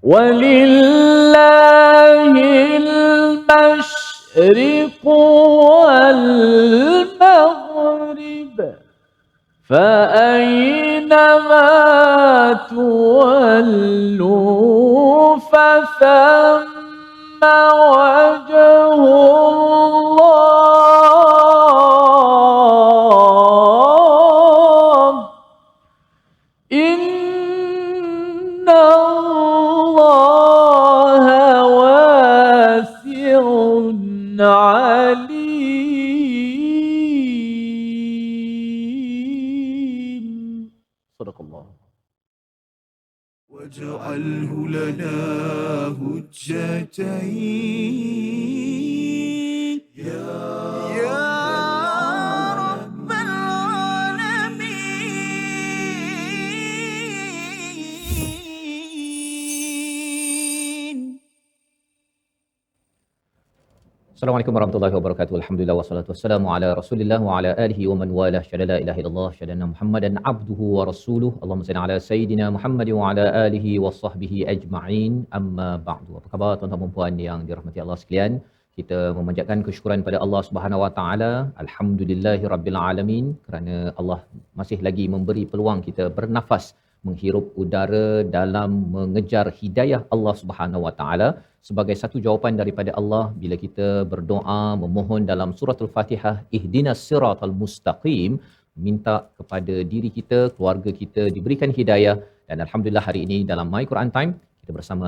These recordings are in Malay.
ولله المشرق والمغرب فأينما تولوا فثم وجه الله إن الله واسع عليم. صدق الله. واجعله لنا هجتين يا رب العالمين. Assalamualaikum warahmatullahi wabarakatuh. Alhamdulillah wassalatu wassalamu ala Rasulillah wa ala alihi wa man walah. Syada la ilaha illallah, syada Muhammadan abduhu wa rasuluhu. Allahumma salli ala sayidina Muhammad wa ala alihi wa sahbihi ajma'in. Amma ba'du. Apa khabar tuan-tuan dan puan yang dirahmati Allah sekalian? Kita memanjatkan kesyukuran pada Allah Subhanahu wa taala. Alhamdulillahirabbil alamin kerana Allah masih lagi memberi peluang kita bernafas, menghirup udara dalam mengejar hidayah Allah Subhanahu wa taala sebagai satu jawapan daripada Allah bila kita berdoa memohon dalam surah Al-Fatihah ihdinas siratal mustaqim, minta kepada diri kita, keluarga kita diberikan hidayah. Dan alhamdulillah hari ini dalam My Quran Time kita bersama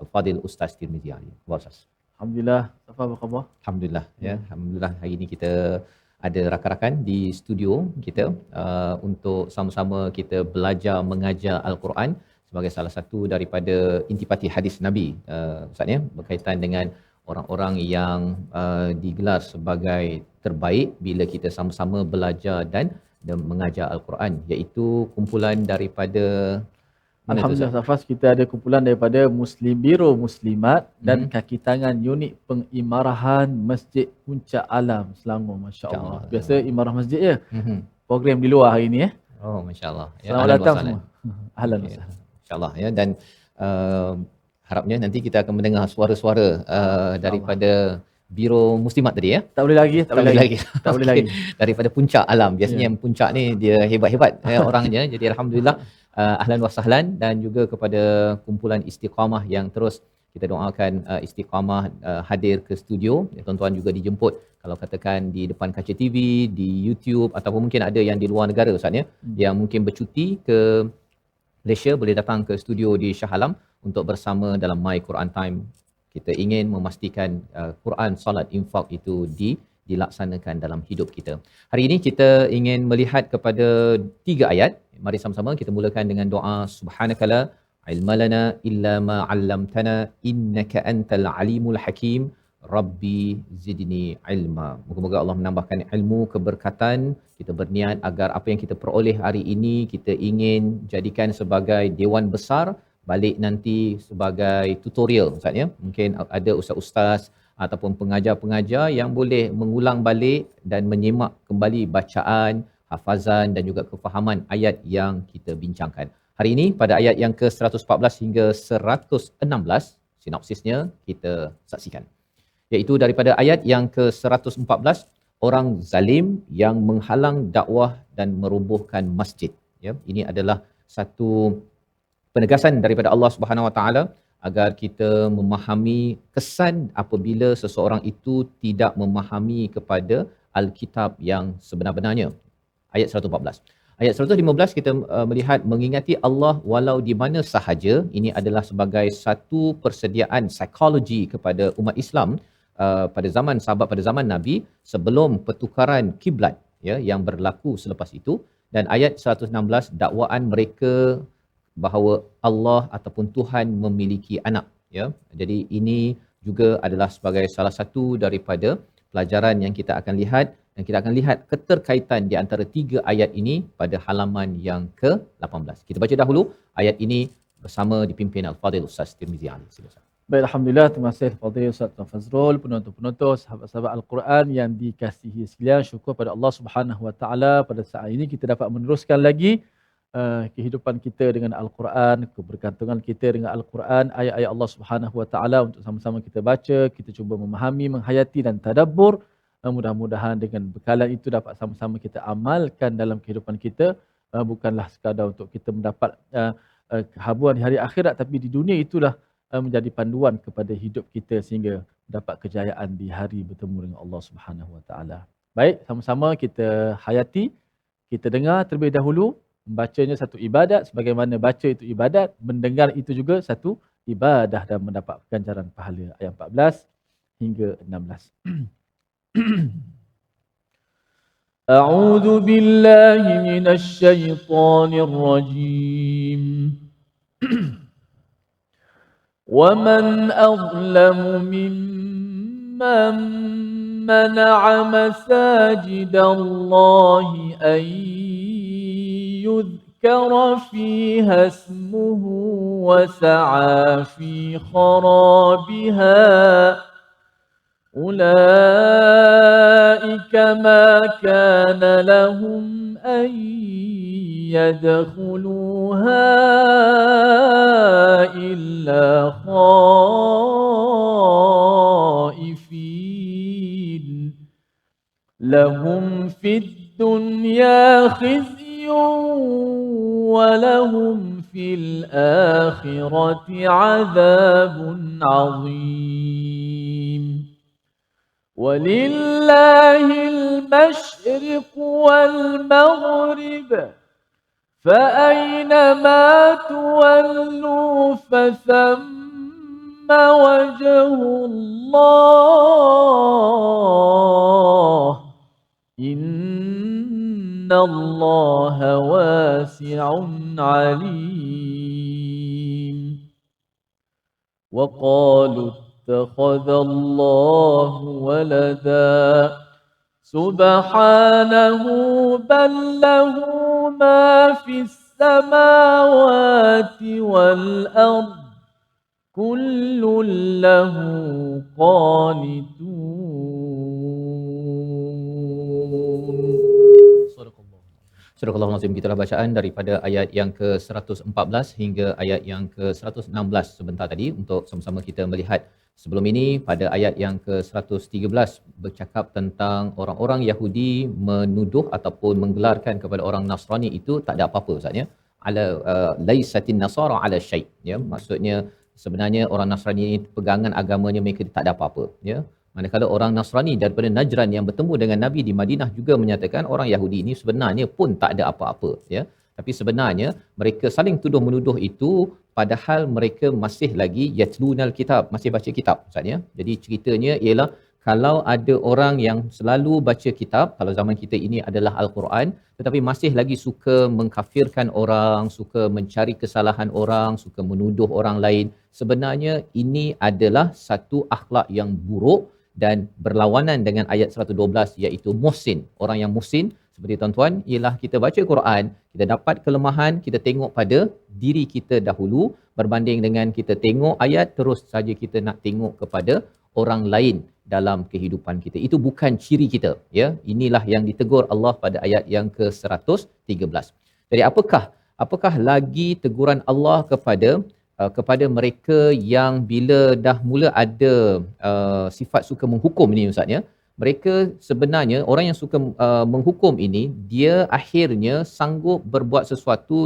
Al-Fadil Ustaz Tirmizi Ali. Ustaz. Alhamdulillah. Apa khabar? Alhamdulillah ya. Alhamdulillah hari ini kita ada rakan-rakan di studio kita untuk sama-sama kita belajar mengajar Al-Quran sebagai salah satu daripada intipati hadis Nabi Ustaz ya, berkaitan dengan orang-orang yang digelar sebagai terbaik bila kita sama-sama belajar dan mengajar Al-Quran, iaitu kumpulan daripada Alhamdulillah Safas, kita ada kumpulan daripada Muslim Biro Muslimat dan kaki tangan unit pengimarahan Masjid Puncak Alam Selangor. Masya-Allah. Biasa imarah masjid ya. Program di luar hari ni ya. Oh masya-Allah. Ya, selamat datang semua. Ahlan wa sahlan. Insya-Allah ya, dan harapnya nanti kita akan mendengar suara-suara daripada Biro Muslimat tadi ya. Tak boleh lagi. Tak boleh lagi. Daripada Puncak Alam. Biasanya yang Puncak ni dia hebat-hebat orangnya. Jadi alhamdulillah ahlan wa sahlan, dan juga kepada kumpulan Istiqamah yang terus kita doakan Istiqamah hadir ke studio. Tuan-tuan juga dijemput kalau katakan di depan kaca TV, di YouTube, ataupun mungkin ada yang di luar negara Ustaz ya, yang mungkin bercuti ke Malaysia, boleh datang ke studio di Shah Alam untuk bersama dalam My Quran Time. Kita ingin memastikan Quran, salat, infak itu dilaksanakan dalam hidup kita. Hari ini kita ingin melihat kepada 3 ayat. Mari sama-sama kita mulakan dengan doa. Subhanakala ilmalana illa ma 'allamtana innaka antal alimul hakim. Rabbi zidni ilma. Moga-moga Allah menambahkan ilmu, keberkatan. Kita berniat agar apa yang kita peroleh hari ini kita ingin jadikan sebagai dewan besar, balik nanti sebagai tutorial Ustaz ya. Mungkin ada ustaz-ustaz ataupun pengajar-pengajar yang boleh mengulang balik dan menyemak kembali bacaan, hafazan dan juga kefahaman ayat yang kita bincangkan. Hari ini pada ayat yang ke-114 hingga 116, sinopsisnya kita saksikan. Iaitu daripada ayat yang ke-114, orang zalim yang menghalang dakwah dan merobohkan masjid. Ya, ini adalah satu penegasan daripada Allah Subhanahu Wa Taala agar kita memahami kesan apabila seseorang itu tidak memahami kepada Alkitab yang sebenar-benarnya. Ayat 114. Ayat 115 kita melihat mengingati Allah walau di mana sahaja. Ini adalah sebagai satu persediaan psikologi kepada umat Islam pada zaman sahabat, pada zaman Nabi, sebelum pertukaran kiblat ya yang berlaku selepas itu. Dan ayat 116 dakwaan mereka bahawa Allah ataupun Tuhan memiliki anak ya. Jadi ini juga adalah sebagai salah satu daripada pelajaran yang kita akan lihat, dan kita akan lihat keterkaitan di antara 3 ayat ini pada halaman yang ke-18. Kita baca dahulu ayat ini bersama dipimpin Al-Fadil Ustaz Tirmizi Ali. Silakan. Baik, alhamdulillah, terima kasih Al-Fadil Ustaz Fazrul, penonton-penonton, sahabat-sahabat Al-Quran yang dikasihi sekalian. Syukur pada Allah Subhanahu Wa Taala pada saat ini kita dapat meneruskan lagi kehidupan kita dengan Al-Quran, kebergantungan kita dengan Al-Quran, ayat-ayat Allah Subhanahu Wa Taala untuk sama-sama kita baca, kita cuba memahami, menghayati dan tadabbur. Mudah-mudahan dengan bekalan itu dapat sama-sama kita amalkan dalam kehidupan kita, bukanlah sekadar untuk kita mendapat kehabuan di hari akhirat, tapi di dunia itulah menjadi panduan kepada hidup kita sehingga dapat kejayaan di hari bertemu dengan Allah Subhanahu Wa Taala. Baik, sama-sama kita hayati, kita dengar terlebih dahulu. Membacanya satu ibadat, sebagaimana baca itu ibadat, mendengar itu juga satu ibadah dan mendapat ganjaran pahala. Ayat 14 hingga 16. A'udzu billahi minasy syaithanir rajim. Wa man azlamu mimman mana'a masajidallahi an يذكر فيها اسمه وسعى في خرابها أولئك ما كان لهم أن يدخلوها إلا خائفين لهم في الدنيا خزي ولهم في الآخرة عذاب عظيم ولله المشرق والمغرب فأينما تولوا فثم وجه الله إن الله واسع عليم وقالوا اتخذ الله ولدا سبحانه بل له ما في السماوات والأرض كل له قانتون. Surah Al-Azim, gitulah bacaan daripada ayat yang ke-114 hingga ayat yang ke-116 sebentar tadi untuk sama-sama kita melihat. Sebelum ini pada ayat yang ke-113 bercakap tentang orang-orang Yahudi menuduh ataupun menggelarkan kepada orang Nasrani itu tak ada apa-apa Ustaz ya. Ala laisatin nasara ala syai' ya, maksudnya sebenarnya orang Nasrani ini pegangan agamanya mereka tak ada apa-apa ya. Manakala orang Nasrani daripada Najran yang bertemu dengan Nabi di Madinah juga menyatakan orang Yahudi ini sebenarnya pun tak ada apa-apa ya. Tapi sebenarnya mereka saling tuduh menuduh itu padahal mereka masih lagi yatlunal kitab, masih baca kitab Ustaz ya. Jadi ceritanya ialah kalau ada orang yang selalu baca kitab, kalau zaman kita ini adalah Al-Quran, tetapi masih lagi suka mengkafirkan orang, suka mencari kesalahan orang, suka menuduh orang lain, sebenarnya ini adalah satu akhlak yang buruk dan berlawanan dengan ayat 112 iaitu muhsin. Orang yang muhsin seperti tuan-tuan ialah kita baca Quran, kita dapat kelemahan, kita tengok pada diri kita dahulu berbanding dengan kita tengok ayat terus saja kita nak tengok kepada orang lain dalam kehidupan kita. Itu bukan ciri kita ya. Inilah yang ditegur Allah pada ayat yang ke-113. Jadi apakah lagi teguran Allah kepada mereka yang bila dah mula ada sifat suka menghukum ini Ustaz ya. Mereka sebenarnya orang yang suka menghukum ini, dia akhirnya sanggup berbuat sesuatu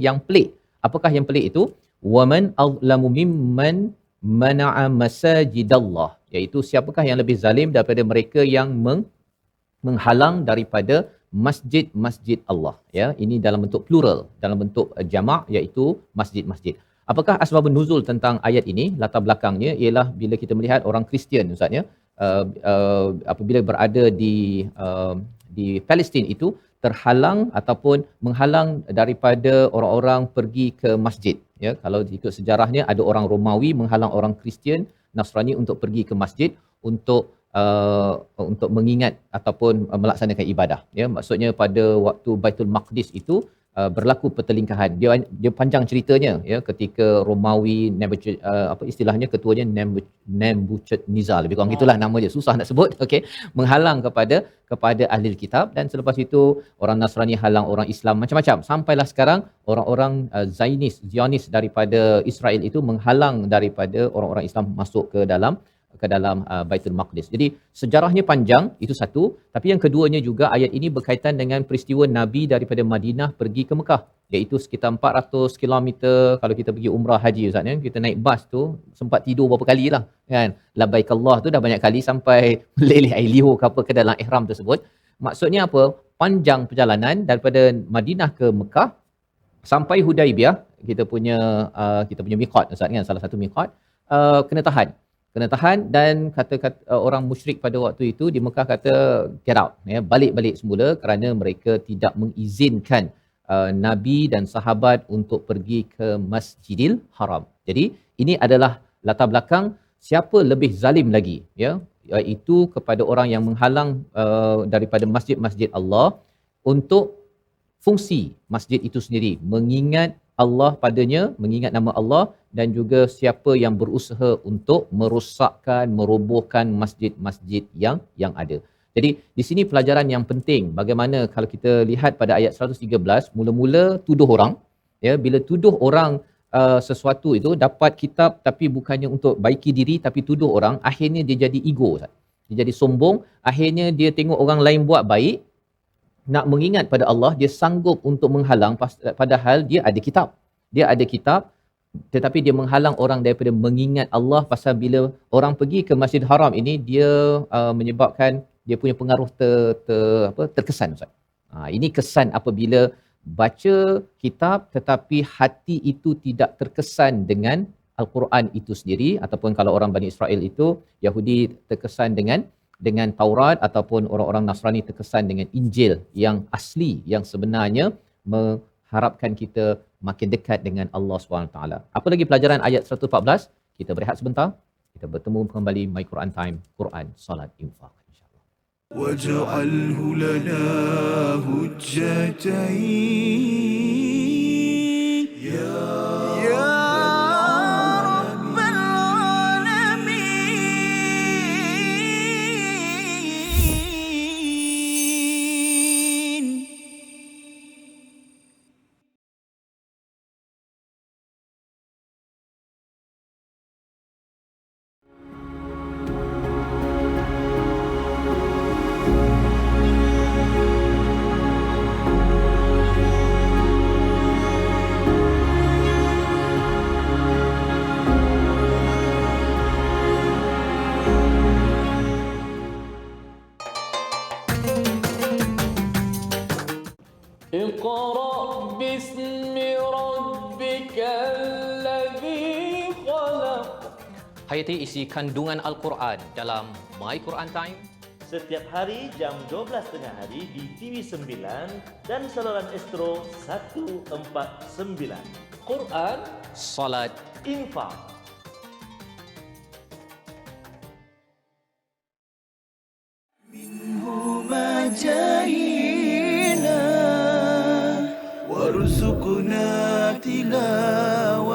yang pelik. Apakah yang pelik itu? Waman azlamu mimman mana'a masajidallah, iaitu siapakah yang lebih zalim daripada mereka yang menghalang daripada masjid-masjid Allah ya. Ini dalam bentuk plural, dalam bentuk jamak iaitu masjid-masjid. Apakah asbabun nuzul tentang ayat ini? Latar belakangnya ialah bila kita melihat orang Kristian Ustaz ya, apabila berada di Palestin itu terhalang ataupun menghalang daripada orang-orang pergi ke masjid ya. Kalau ikut sejarahnya ada orang Romawi menghalang orang Kristian Nasrani untuk pergi ke masjid untuk mengingat ataupun melaksanakan ibadah ya. Maksudnya pada waktu Baitul Maqdis itu berlaku pertelingkahan. Dia panjang ceritanya ya, ketika Romawi istilahnya ketuanya Nebuchadnezzar, lebih kurang gitulah nama dia, susah nak sebut, okey, menghalang kepada ahli kitab, dan selepas itu orang Nasrani halang orang Islam, macam-macam, sampailah sekarang orang-orang Zionis daripada Israel itu menghalang daripada orang-orang Islam masuk ke dalam Baitul Maqdis. Jadi sejarahnya panjang, itu satu. Tapi yang keduanya juga, ayat ini berkaitan dengan peristiwa Nabi daripada Madinah pergi ke Mekah, iaitu sekitar 400 km. Kalau kita pergi umrah haji Ustaz ya, kita naik bas tu sempat tidur berapa kali lah kan. Labbaik Allah tu dah banyak kali, sampai meleleh air liur ke apa ke dalam ihram tersebut. Maksudnya apa? Panjang perjalanan daripada Madinah ke Mekah sampai Hudaibiyah, kita punya miqat Ustaz kan, salah satu miqat, kena tahan, dan kata orang musyrik pada waktu itu di Mekah kata get out ya, balik semula, kerana mereka tidak mengizinkan Nabi dan sahabat untuk pergi ke Masjidil Haram. Jadi ini adalah latar belakang siapa lebih zalim lagi ya, iaitu kepada orang yang menghalang daripada masjid-masjid Allah untuk fungsi masjid itu sendiri, mengingat Allah padanya, mengingat nama Allah, dan juga siapa yang berusaha untuk merosakkan, merobohkan masjid-masjid yang ada. Jadi di sini pelajaran yang penting, bagaimana kalau kita lihat pada ayat 113, mula-mula tuduh orang ya, bila tuduh orang sesuatu itu dapat kitab tapi bukannya untuk baiki diri, tapi tuduh orang, akhirnya dia jadi ego, dia jadi sombong, akhirnya dia tengok orang lain buat baik, nak mengingat pada Allah, dia sanggup untuk menghalang, padahal dia ada kitab, tetapi dia menghalang orang daripada mengingat Allah, pasal bila orang pergi ke Masjid Haram ini, dia menyebabkan dia punya pengaruh terkesan Ustaz. Ini kesan apabila baca kitab tetapi hati itu tidak terkesan dengan Al-Quran itu sendiri, ataupun kalau orang Bani Israel itu, Yahudi terkesan dengan Taurat, ataupun orang-orang Nasrani terkesan dengan Injil yang asli, yang sebenarnya mengharapkan kita makin dekat dengan Allah SWT. Apa lagi pelajaran ayat 114? Kita berehat sebentar. Kita bertemu kembali My Quran Time, Quran, Salat, Infak, insya-Allah. واجعله لنا هجتين يا رب العالمين. اقرأ باسم ربك الذي خلق. Hayati isi kandungan Al-Quran dalam My Quran Time. Setiap hari jam 12 tengah hari di TV9 dan saluran Astro 149. Quran, Salat, Infak. منهما جاهينا وارزقنا تلاوته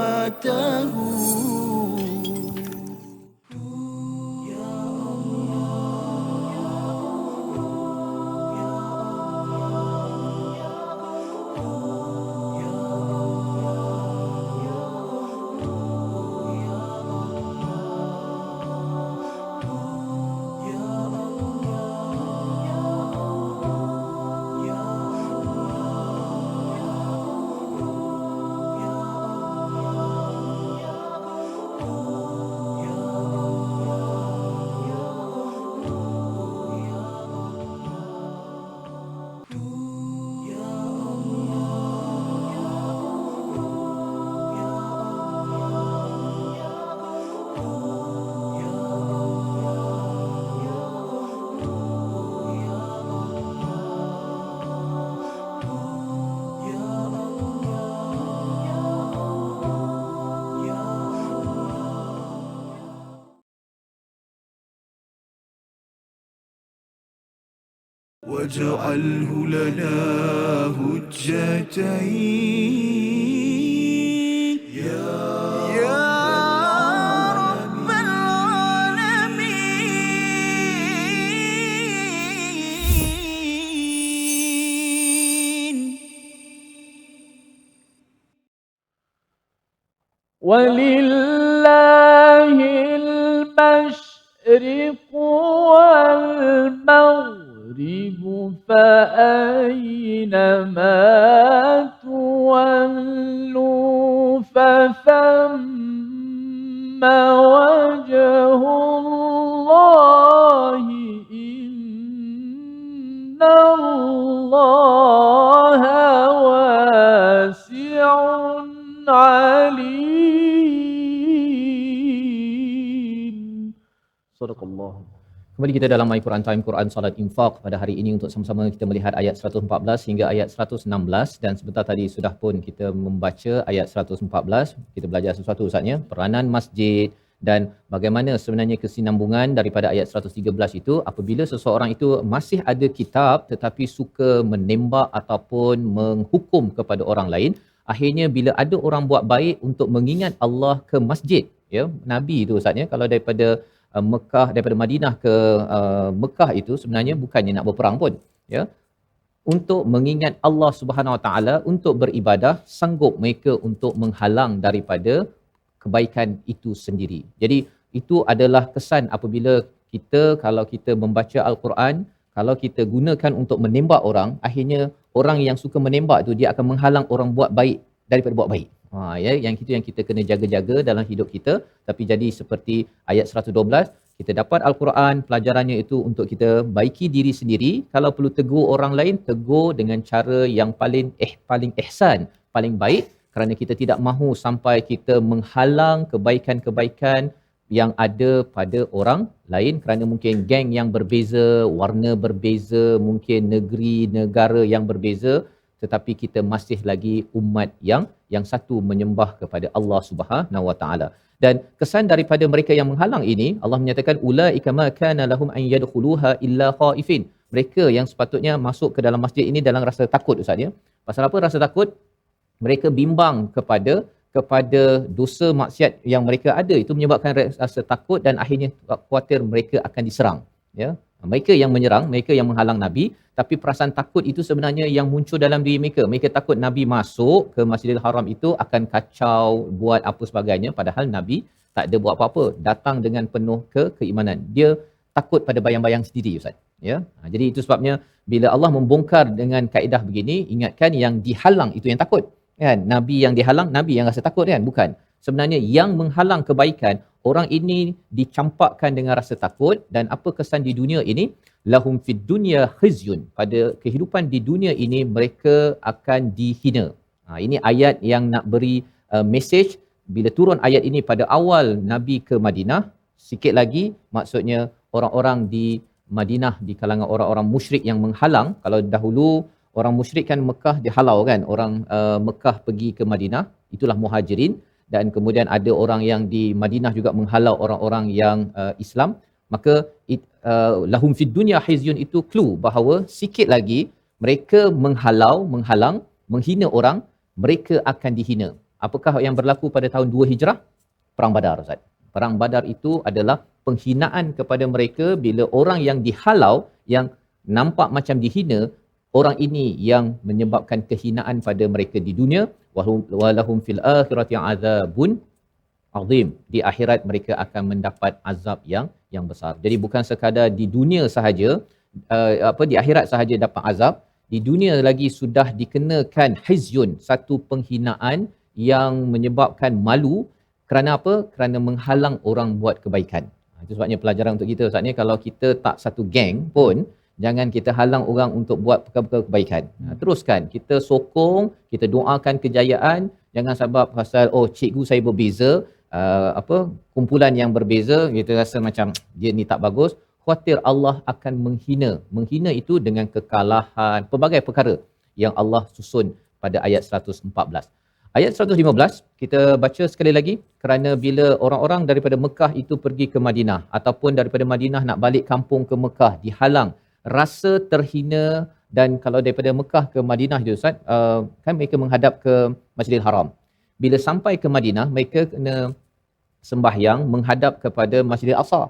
واجعله لنا هجتين يا رب العالمين. ولله المشرق والمغرب فأينما تولوا فثم وجه الله إن الله واسع عليم. صدق الله. Kembali kita dalam My Quran Time, Quran Salat Infaq pada hari ini untuk sama-sama kita melihat ayat 114 hingga ayat 116, dan sebentar tadi sudah pun kita membaca ayat 114. Kita belajar sesuatu Ustaznya, peranan masjid dan bagaimana sebenarnya kesinambungan daripada ayat 113 itu apabila seseorang itu masih ada kitab tetapi suka menembak ataupun menghukum kepada orang lain. Akhirnya bila ada orang buat baik untuk mengingat Allah ke masjid, ya, Nabi itu Ustaznya kalau daripada Mekah, daripada Madinah ke Mekah itu sebenarnya bukannya nak berperang pun, ya, untuk mengingat Allah Subhanahu Wa Taala, untuk beribadah, sanggup mereka untuk menghalang daripada kebaikan itu sendiri. Jadi itu adalah kesan apabila kita, kalau kita membaca Al-Quran, kalau kita gunakan untuk menembak orang, akhirnya orang yang suka menembak tu dia akan menghalang orang buat baik daripada buat baik. Ya, yang kita kena jaga-jaga dalam hidup kita. Tapi jadi seperti ayat 112, kita dapat Al-Quran, pelajarannya itu untuk kita baiki diri sendiri. Kalau perlu tegur orang lain, tegur dengan cara yang paling ihsan, paling baik, kerana kita tidak mahu sampai kita menghalang kebaikan-kebaikan yang ada pada orang lain kerana mungkin geng yang berbeza, warna berbeza, mungkin negeri, negara yang berbeza, tetapi kita masih lagi umat yang satu menyembah kepada Allah Subhanahu Wa Taala. Dan kesan daripada mereka yang menghalang ini, Allah menyatakan ulaika ma kana lahum an yadkhuluha illa khaifin. Mereka yang sepatutnya masuk ke dalam masjid ini dalam rasa takut Ustaz ya. Pasal apa rasa takut? Mereka bimbang kepada dosa maksiat yang mereka ada, itu menyebabkan rasa takut dan akhirnya khawatir mereka akan diserang, ya. Mereka yang menyerang, mereka yang menghalang Nabi, tapi perasaan takut itu sebenarnya yang muncul dalam diri mereka. Mereka takut Nabi masuk ke Masjidil Haram itu akan kacau, buat apa sebagainya, padahal Nabi tak ada buat apa-apa, datang dengan penuh keimanan. Dia takut pada bayang-bayang sendiri Ustaz, ya. Jadi itu sebabnya bila Allah membongkar dengan kaedah begini, ingatkan yang dihalang itu yang takut. Kan, Nabi yang dihalang, Nabi yang rasa takut kan? Bukan. Sebenarnya yang menghalang kebaikan, orang ini dicampakkan dengan rasa takut. Dan apa kesan di dunia ini? Lahum fid dunya khizyun. Pada kehidupan di dunia ini mereka akan dihina. Ini ayat yang nak beri message. Bila turun ayat ini pada awal Nabi ke Madinah, sikit lagi maksudnya orang-orang di Madinah, di kalangan orang-orang musyrik yang menghalang. Kalau dahulu orang musyrik kan Mekah dihalau kan, orang Mekah pergi ke Madinah, itulah muhajirin. Dan kemudian ada orang yang di Madinah juga menghalau orang-orang yang Islam. Maka lahum fid dunya khizyun itu clue bahawa sikit lagi mereka menghalang, menghina orang, mereka akan dihina. Apakah yang berlaku pada tahun 2 Hijrah? Perang Badar Ustaz. Perang Badar itu adalah penghinaan kepada mereka bila orang yang dihalau, yang nampak macam dihina, orang ini yang menyebabkan kehinaan pada mereka di dunia. Walahum fil akhirati azabun azim. Di akhirat mereka akan mendapat azab yang besar. Jadi bukan sekadar di dunia sahaja, di akhirat sahaja dapat azab, di dunia lagi sudah dikenakan khizyun, satu penghinaan yang menyebabkan malu. Kerana apa? Kerana menghalang orang buat kebaikan. Itu sebabnya pelajaran untuk kita Ustaz ni, kalau kita tak satu geng pun, jangan kita halang orang untuk buat perkara-perkara kebaikan. Teruskan, kita sokong, kita doakan kejayaan. Jangan sebab pasal cikgu saya berbeza, kumpulan yang berbeza, kita rasa macam dia ni tak bagus. Khawatir Allah akan menghina. Menghina itu dengan kekalahan, pelbagai perkara yang Allah susun pada ayat 114. Ayat 115, kita baca sekali lagi, kerana bila orang-orang daripada Mekah itu pergi ke Madinah, ataupun daripada Madinah nak balik kampung ke Mekah, dihalang. rasa terhina. Dan kalau daripada Mekah ke Madinah je Ustaz, kan mereka menghadap ke Masjidil Haram. Bila sampai ke Madinah, mereka kena sembahyang menghadap kepada Masjidil Aqsa.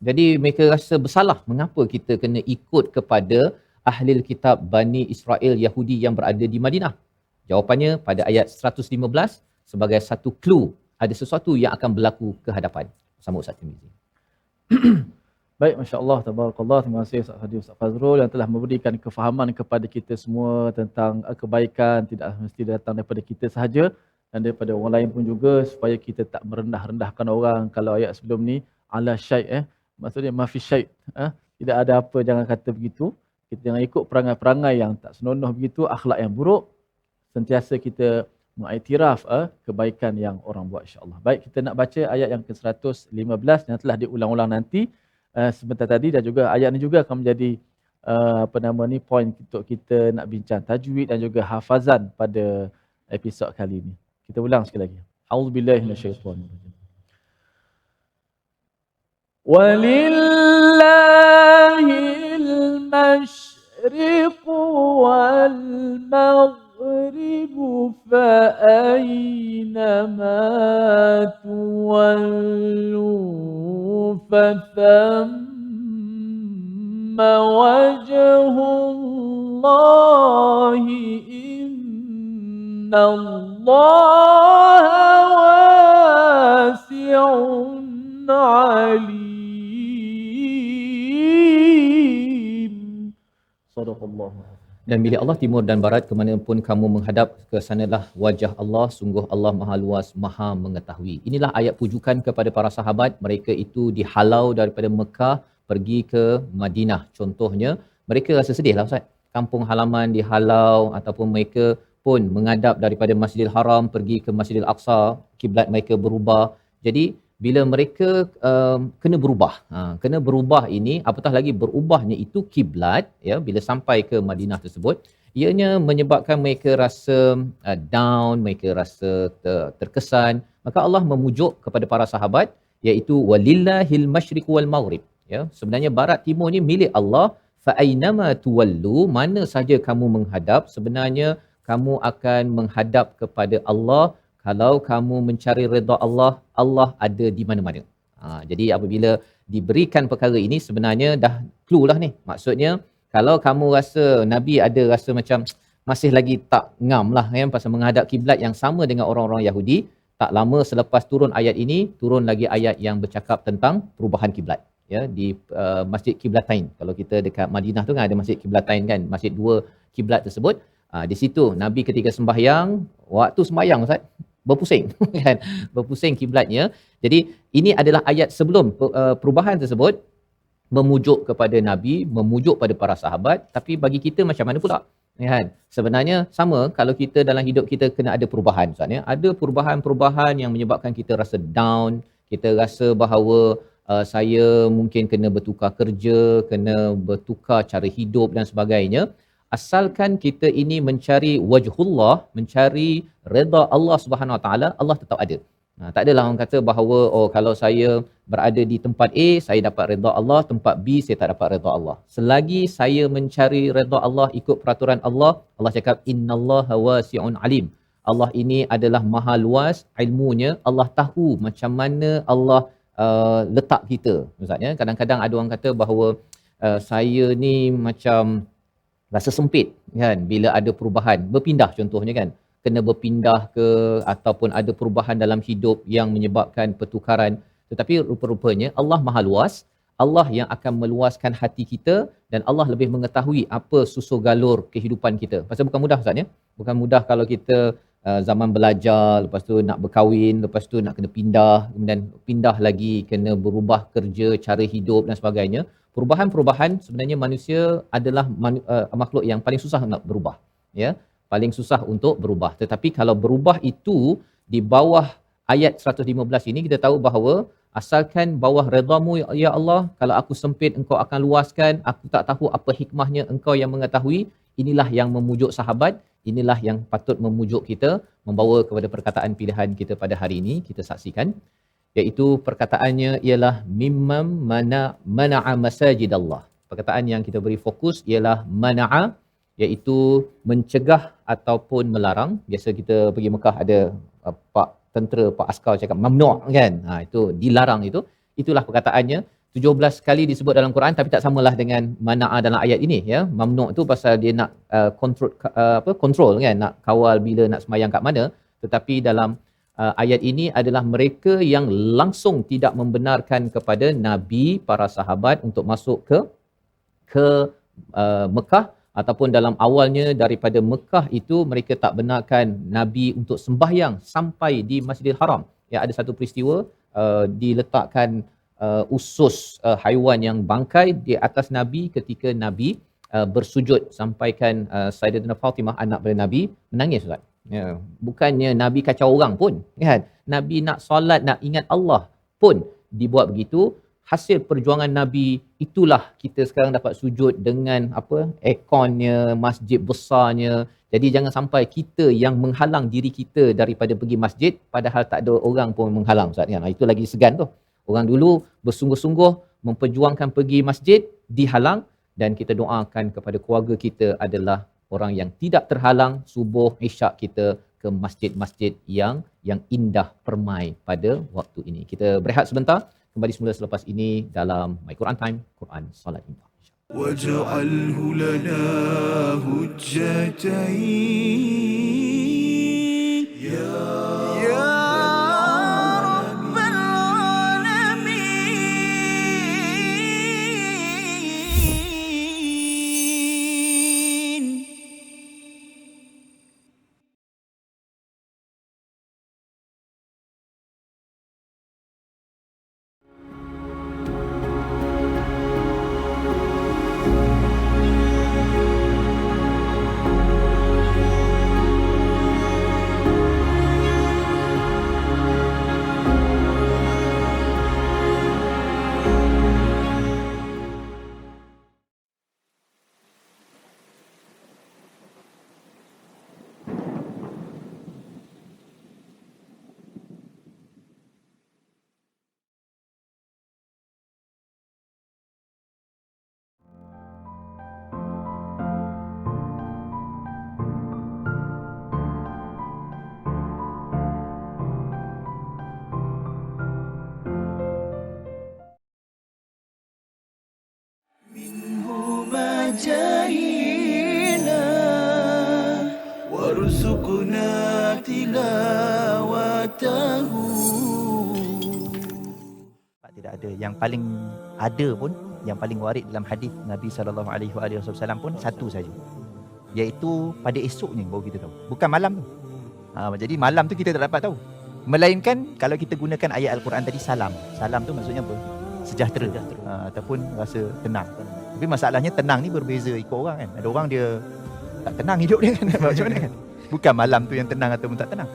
Jadi mereka rasa bersalah, mengapa kita kena ikut kepada ahli kitab Bani Israel Yahudi yang berada di Madinah? Jawapannya pada ayat 115 sebagai satu clue, ada sesuatu yang akan berlaku ke hadapan. Sama Ustaz Tirmizi. Baik, masya-Allah, tabarakallah. Terima kasih Ustaz Hadi, Ustaz Fazrul yang telah memberikan kefahaman kepada kita semua tentang kebaikan tidak mesti datang daripada kita sahaja dan daripada orang lain pun juga, supaya kita tak merendah-rendahkan orang. Kalau ayat sebelum ni ala syai' maksudnya mafi syai', tidak ada apa, jangan kata begitu. Kita jangan ikut perangai-perangai yang tak senonoh begitu, akhlak yang buruk. Sentiasa kita mengiktiraf kebaikan yang orang buat, insya-Allah. Baik, kita nak baca ayat yang ke-115 yang telah diulang-ulang nanti sebentar tadi, dan juga ayat ni juga akan menjadi poin untuk kita nak bincang tajwid dan juga hafazan pada episod kali ini. Kita ulang sekali lagi. A'udzubillahi minasyaitonirrajim. Walillahil masyriqu wal maghribu fa aynama tuwallu fa thamma wajhullahi innallaha wasi'un alim. Sadaqallah. Dan bila Allah timur dan barat, kemanapun kamu menghadap, ke sanalah wajah Allah. Sungguh Allah Maha Luas, Maha Mengetahui. Inilah ayat pujukan kepada para sahabat. Mereka itu dihalau daripada Mekah pergi ke Madinah. Contohnya, mereka rasa sedih lah Ustaz. Kampung halaman dihalau, ataupun mereka pun menghadap daripada Masjidil Haram pergi ke Masjidil Aqsa. Kiblat mereka berubah. Jadi, bila mereka kena berubah. Kena berubah ini, apatah lagi berubahnya itu kiblat, ya, bila sampai ke Madinah tersebut, ianya menyebabkan mereka rasa down, mereka rasa terkesan. Maka Allah memujuk kepada para sahabat, iaitu walillahil masyriqu wal maghrib. Ya, sebenarnya barat timur ni milik Allah. Fa ainama tuwallu, mana saja kamu menghadap, sebenarnya kamu akan menghadap kepada Allah. Kalau kamu mencari redha Allah, Allah ada di mana-mana. Jadi apabila diberikan perkara ini, sebenarnya dah clue lah ni. Maksudnya, kalau kamu rasa Nabi ada rasa macam masih lagi tak ngam lah kan, pasal menghadap kiblat yang sama dengan orang-orang Yahudi, tak lama selepas turun ayat ini, turun lagi ayat yang bercakap tentang perubahan kiblat. Ya, di Masjid Kiblatain. Kalau kita dekat Madinah tu kan ada Masjid Kiblatain kan, masjid dua kiblat tersebut. Di situ Nabi ketika sembahyang, waktu sembahyang Ustaz, berpusing kan, berpusing kiblatnya. Jadi ini adalah ayat sebelum perubahan tersebut, memujuk kepada Nabi, memujuk pada para sahabat. Tapi bagi kita macam mana pula, kan? Sebenarnya sama, kalau kita dalam hidup kita kena ada perubahan Ustaz, ya. Ada perubahan-perubahan yang menyebabkan kita rasa down, kita rasa bahawa saya mungkin kena bertukar kerja, kena bertukar cara hidup dan sebagainya. Asalkan kita ini mencari wajhullah, mencari redha Allah Subhanahu Wa Taala, Allah tetap ada. Tak adalah orang kata bahawa kalau saya berada di tempat A, saya dapat redha Allah, tempat B saya tak dapat redha Allah. Selagi saya mencari redha Allah, ikut peraturan Allah, Allah cakap innallaha wasi'un alim. Allah ini adalah maha luas ilmunya, Allah tahu macam mana Allah letak kita. Maksudnya kadang-kadang ada orang kata bahawa saya ni macam rasa sempit kan bila ada perubahan, berpindah contohnya kan, kena berpindah ke, ataupun ada perubahan dalam hidup yang menyebabkan pertukaran. Tetapi rupa-rupanya Allah Maha Luas, Allah yang akan meluaskan hati kita, dan Allah lebih mengetahui apa susur galur kehidupan kita. Pasal bukan mudah Ustaz, ya. Bukan mudah kalau kita zaman belajar, lepas tu nak berkahwin, lepas tu nak kena pindah, kemudian pindah lagi, kena berubah kerja, cara hidup dan sebagainya. Perubahan-perubahan sebenarnya manusia adalah makhluk yang paling susah nak berubah, ya, paling susah untuk berubah. Tetapi kalau berubah itu di bawah ayat 115 ini, kita tahu bahawa asalkan bawah redamu ya Allah, kalau aku sempit engkau akan luaskan, aku tak tahu apa hikmahnya, engkau yang mengetahui. Inilah yang memujuk sahabat, inilah yang patut memujuk kita, membawa kepada perkataan pilihan kita pada hari ini. Kita saksikan, iaitu perkataannya ialah mimman mana'a masajid Allah. Perkataan yang kita beri fokus ialah mana'a, iaitu mencegah ataupun melarang. Biasa kita pergi Mekah ada pak tentera, pak askar cakap mamnu' kan. Itu dilarang itu. Itulah perkataannya. 17 kali disebut dalam Quran tapi tak samalah dengan mana'a dalam ayat ini ya. Mamnu' tu pasal dia nak kontrol kan, nak kawal bila nak sembahyang kat mana. Tetapi dalam ayat ini adalah mereka yang langsung tidak membenarkan kepada Nabi, para sahabat untuk masuk ke Mekah, ataupun dalam awalnya daripada Mekah itu mereka tak benarkan Nabi untuk sembahyang sampai di Masjidil Haram. Ya, ada satu peristiwa diletakkan usus haiwan yang bangkai di atas Nabi ketika Nabi bersujud, sampaikan Sayyidatina Fatimah anak pada Nabi menangis Ustaz. Ya, bukannya Nabi kacau orang pun kan. Nabi nak solat, nak ingat Allah pun dibuat begitu. Hasil perjuangan Nabi itulah kita sekarang dapat sujud dengan airconnya, masjid besarnya. Jadi jangan sampai kita yang menghalang diri kita daripada pergi masjid padahal tak ada orang pun menghalang Ustaz kan. Itu lagi segan tu. Orang dulu bersungguh-sungguh memperjuangkan pergi masjid, dihalang, dan kita doakan kepada keluarga kita adalah orang yang tidak terhalang subuh isyak kita ke masjid-masjid yang indah permai pada waktu ini. Kita berehat sebentar, kembali semula selepas ini dalam My Quran Time, Quran Salat Imam. واجعله لنا هجتين يا رب العالمين. منهما جاهينا وارزقنا تلاوته. Tidak ada. Yang paling ada pun, yang paling warid dalam hadis Nabi SAW pun satu saja, iaitu pada esoknya baru kita tahu, bukan malam tu. Jadi malam tu kita tak dapat tahu, melainkan kalau kita gunakan ayat Al-Quran tadi, salam tu maksudnya apa? Sejahtera. Ataupun rasa tenang. Tapi masalahnya tenang ni berbeza ikut orang kan. Ada orang dia tak tenang hidup dia kan. Macam mana kan? Bukan malam tu yang tenang ataupun tak tenang.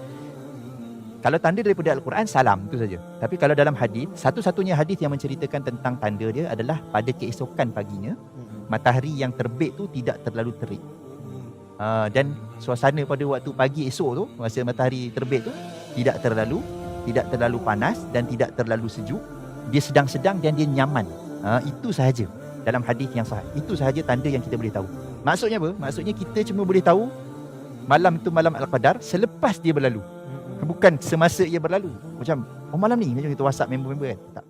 Kalau tanda daripada Al-Quran, salam tu saja. Tapi kalau dalam hadis, satu-satunya hadis yang menceritakan tentang tanda dia adalah pada keesokan paginya, matahari yang terbit tu tidak terlalu terik. Dan suasana pada waktu pagi esok tu, masa matahari terbit tu tidak terlalu panas dan tidak terlalu sejuk. Dia sedang-sedang dan dia nyaman. Itu sahaja dalam hadis yang sahih. Itu sahaja tanda yang kita boleh tahu. Maksudnya apa? Maksudnya kita cuma boleh tahu malam tu malam Al-Qadar selepas dia berlalu. Bukan semasa ia berlalu. Macam, malam ni macam kita WhatsApp member-member kan. Tak.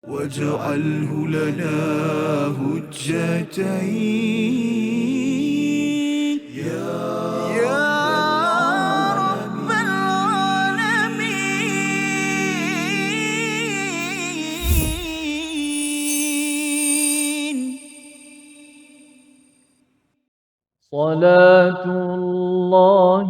واجعله لنا هجتين يا رب العالمين. صلاة الله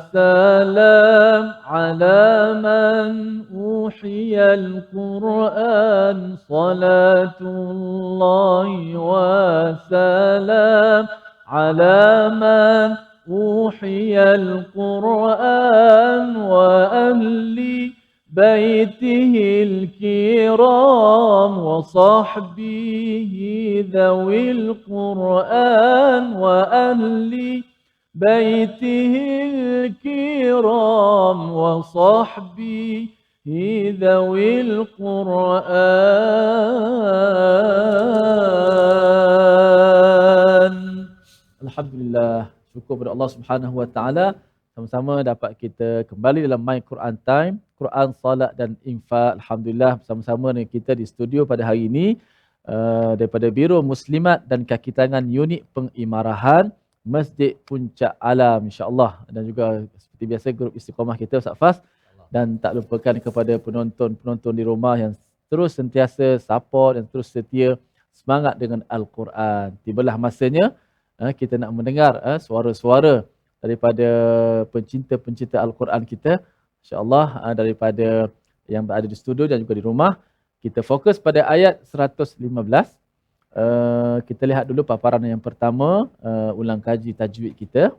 وسلام على من أوحي القرآن. صلاة الله وسلام على من أوحي القرآن وأهل بيته الكرام وصحبه ذوي القرآن وأهل بيته الكرام وصحبه ذوي القرآن. Alhamdulillah, syukur kepada Allah Subhanahu Wa Taala, sama-sama dapat kita kembali dalam My Quran Time, Quran, Salat dan Infak. Alhamdulillah, bersama-sama dengan kita di studio pada hari ini daripada Biro Muslimat dan Kaki Tangan Unit Pengimarahan Masjid Puncak Alam, insya-Allah, dan juga seperti biasa grup Istiqamah kita Ustaz Fas, dan tak lupakan kepada penonton-penonton di rumah yang terus sentiasa support dan terus setia semangat dengan Al-Quran. Tibalah masanya kita nak mendengar suara-suara daripada pencinta-pencinta Al-Quran kita, insya-Allah, daripada yang berada di studio dan juga di rumah. Kita fokus pada ayat 115. Kita lihat dulu paparan yang pertama, ulang kaji tajwid kita.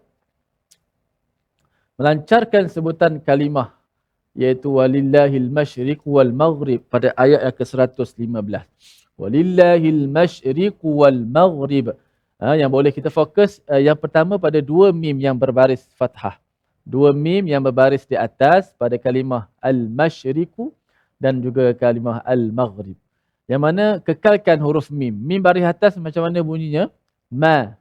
Melancarkan sebutan kalimah iaitu walillahil masyriq wal maghrib pada ayat yang ke-115. Walillahil masyriq wal maghrib. Yang boleh kita fokus yang pertama pada dua mim yang berbaris fathah. Dua mim yang berbaris di atas pada kalimah al-masyriqu dan juga kalimah al-maghrib. Yang mana kekalkan huruf mim. Mim baris atas macam mana bunyinya? Ma.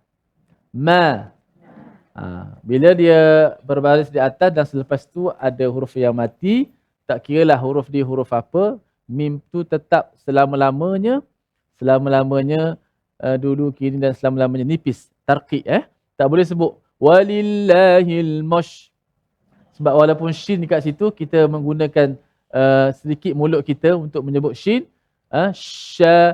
Bila dia berbaris di atas dan selepas tu ada huruf yang mati, tak kiralah huruf dia huruf apa, mim tu tetap selama-lamanya dulu, kini dan selama-lamanya nipis. Tarqiq tak boleh sebut walillahil mash. Sebab walaupun shin dekat situ, kita menggunakan sedikit mulut kita untuk menyebut shin, sha,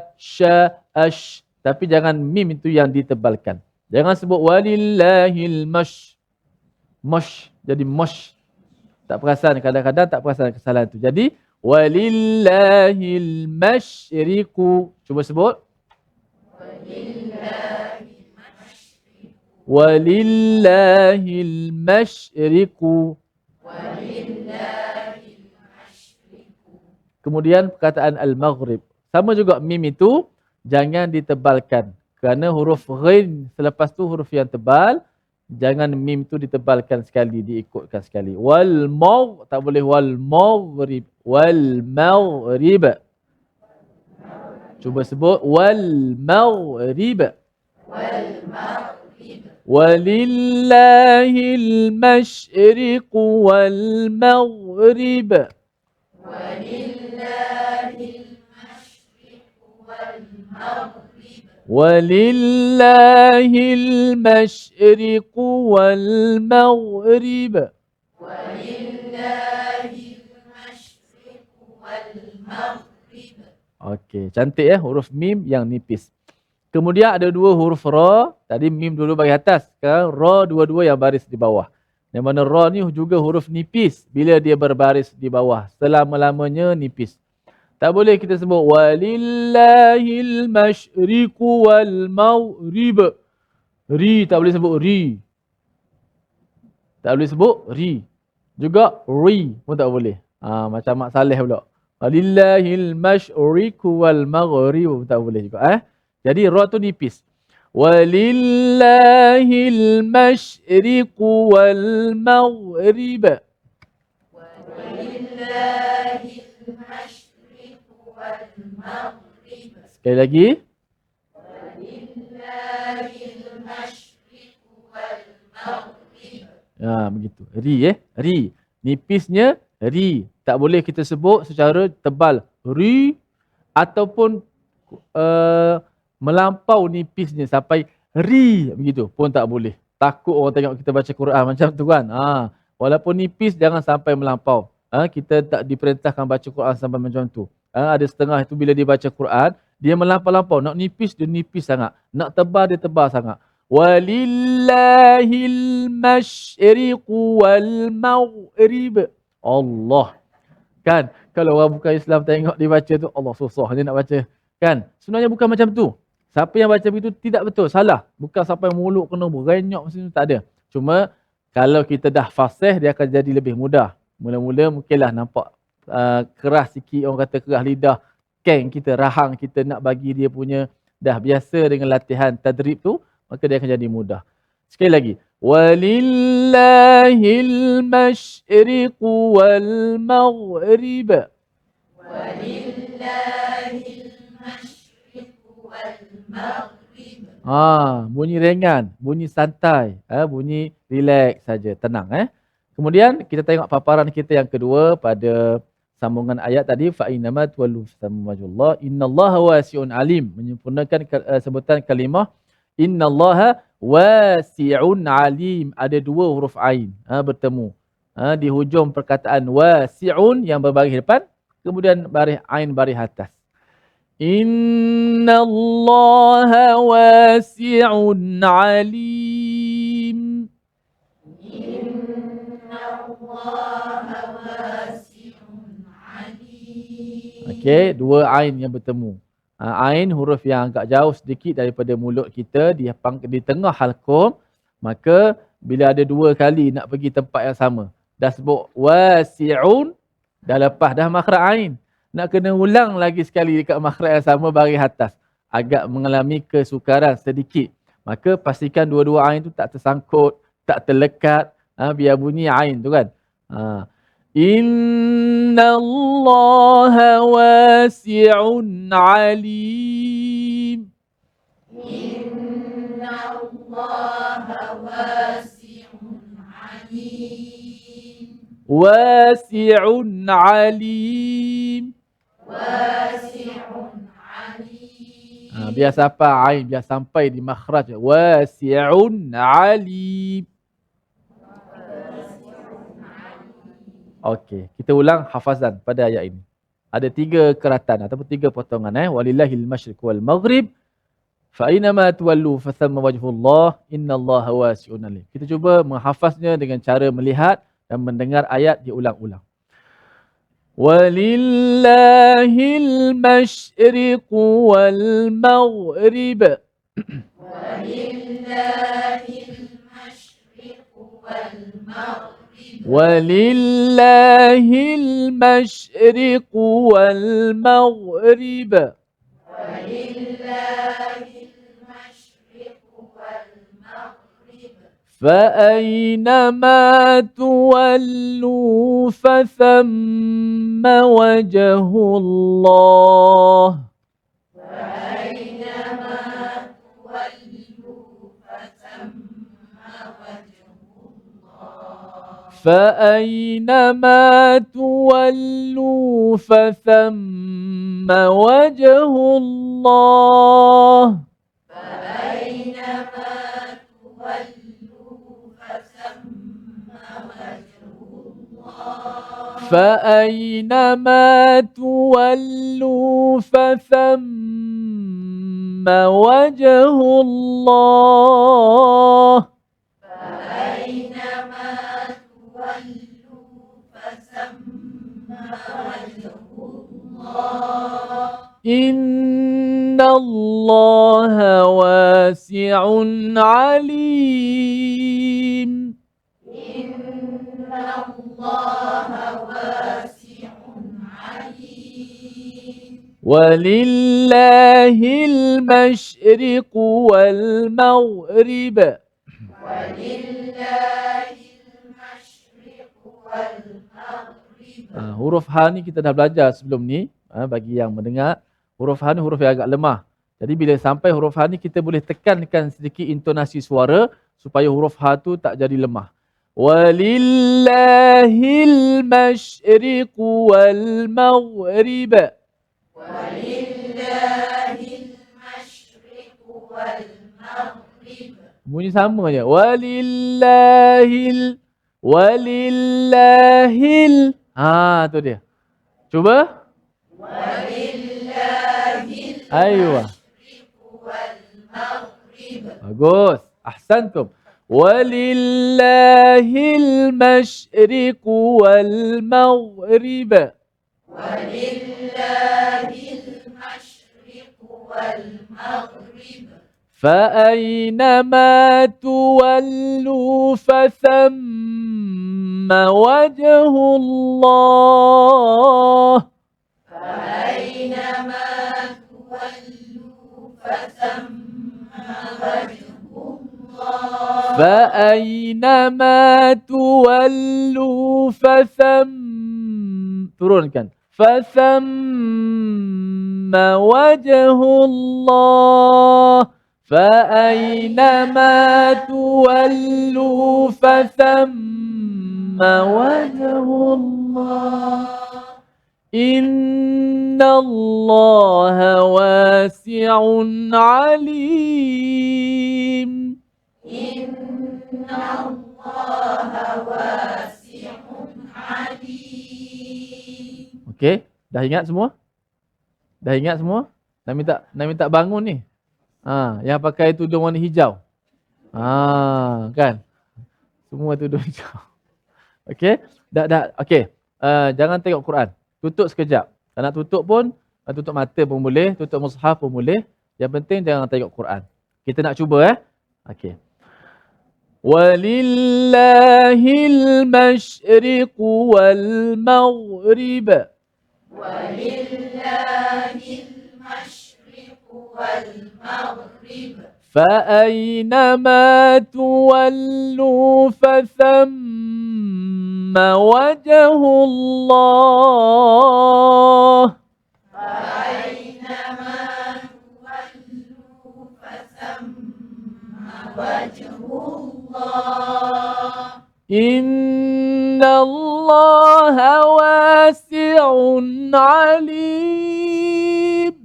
ash. Tapi jangan mim itu yang ditebalkan. Jangan sebut walillahil mash. Jadi mash. Tak perasan, kadang-kadang tak perasan kesalahan itu. Jadi walillahil masyriqu. Cuba sebut. Walillahil masyriqu. Kemudian perkataan al-maghrib. Sama juga mim itu jangan ditebalkan. Kerana huruf ghin selepas tu huruf yang tebal, jangan mim tu ditebalkan sekali, diikutkan sekali. Wal tak boleh wal maghrib. Wal maghrib. Cuba sebut wal maghrib. Walillahil masyriq wal maghrib. Walillahil masyriq wal maghrib. Okey, cantik huruf mim yang nipis. Kemudian ada dua huruf ra. Tadi mim dulu bagi atas, sekarang ra dua-dua yang baris di bawah. Yang mana ra ni juga huruf nipis bila dia berbaris di bawah. Selama-lamanya nipis. Tak boleh kita sebut walillahil masyriqu wal maghrib. Ri tak boleh sebut ri. Tak boleh sebut ri. Juga ri pun tak boleh. Macam Mak Saleh pula. Walillahil masyriqu wal maghrib pun tak boleh juga. Jadi ra tu nipis. Walillahil masyriqu wal maghrib. Walillahil masyriqu wal maghrib. Sekali lagi. Walillahil masyriqu wal maghrib. Begitu. Ri ri. Nipisnya ri. Tak boleh kita sebut secara tebal. Ri ataupun melampau nipisnya sampai ri begitu pun tak boleh. Takut orang tengok kita baca Quran macam tu kan. Walaupun nipis jangan sampai melampau. Kita tak diperintahkan baca Quran sampai macam tu. Ada setengah itu bila dia baca Quran, dia melampau-lampau. Nak nipis, dia nipis sangat. Nak tebal, dia tebal sangat. Walillahil masyriqu wal maghrib. Allah. Kan? Kalau orang bukan Islam tengok dia baca tu, Allah susah dia nak baca. Kan? Sebenarnya bukan macam tu. Siapa yang baca begitu tidak betul, salah. Bukan sampai mulut kena berenyok macam tu, tak ada. Cuma kalau kita dah fasih, dia akan jadi lebih mudah. Mula-mula mungkinlah nampak keras sikit, orang kata keras lidah. Keng kita, rahang kita nak bagi dia punya dah biasa dengan latihan tadrib tu, maka dia akan jadi mudah. Sekali lagi. Walillahil masyriqu wal maghrib. Bunyi ringan, bunyi santai, bunyi relax saja, tenang Kemudian kita tengok paparan kita yang kedua pada sambungan ayat tadi fa innama tuwallu fasamajullah innallaha wasi'un alim, menyempurnakan sebutan kalimah innallaha wasi'un alim, ada dua huruf ain bertemu di hujung perkataan wasi'un yang berbaris depan, kemudian baris ain baris atas. Innallaha wasi'un alim. Okey, dua ain yang bertemu. Ain huruf yang agak jauh sedikit daripada mulut kita di tengah halqum, maka bila ada dua kali nak pergi tempat yang sama, dah sebut wasi'un, dah lepas dah makhraj ain, nak kena ulang lagi sekali dekat makhraj yang sama baris atas, agak mengalami kesukaran sedikit. Maka pastikan dua-dua ain tu tak tersangkut, tak terlekat, biar bunyi ain tu kan. Innallaha wasi'un alim. Innallaha wasi'un alim. Wasi'un alim. Wasi'un alim. Biar sampai ain, biar sampai di makhraj wasi'un alim. Okey, kita ulang hafazan pada ayat ini. Ada 3 keratan ataupun 3 potongan walillahil masyriq wal maghrib fa inama tuwallu fathamma wajhullah innallaha wasi'un alim. Kita cuba menghafaznya dengan cara melihat dan mendengar ayat diulang-ulang. Walillahil masyriq wal maghrib. Walillahil masyriq wal maghrib. Walillahil masyriq wal maghrib. Walillahil masyriq wal maghrib. فأينما تولوا فثم وجه الله. فأينما تولوا فثم وجه الله. فأينما تولوا فثم وجه الله. إن الله واسع عليم. إن الله واسع عليم. ولله المشرق والمغرب. ولله المشرق والمغرب. Huruf ha ni kita dah belajar sebelum ni. Bagi yang mendengar, huruf ha ni huruf yang agak lemah. Jadi bila sampai huruf ha ni kita boleh tekankan sedikit intonasi suara supaya huruf ha tu tak jadi lemah. Walillahil masyriq wal maghrib. Walillahil masyriq wal maghrib. Bunyi sama je. Walillahil. Tu dia. Cuba. Walillahil masyriq wal maghrib. Bagus. Ahsantum. Walillahil masyriq wal maghrib. Walillahil masyriq wal maghrib. فأينما تولوا فثم وجه الله. فأينما تولوا فثم وجه الله. فأينما تولوا turunkan فثم وجه الله فأينما تولوا فثم وجه الله إن الله واسع عليم. Okey, dah ingat semua? Dah ingat semua? Nak minta bangun ni. Yang pakai tudung warna hijau. Kan? Semua tudung hijau. Okey? Dah. Okey. Jangan tengok Quran. Tutup sekejap. Tak nak tutup pun, tutup mata pun boleh, tutup mushaf pun boleh. Yang penting jangan tengok Quran. Kita nak cuba Okey. Walillahil masyriq wal maghrib. فأينما تولوا فثم وجه الله إن الله واسع عليم.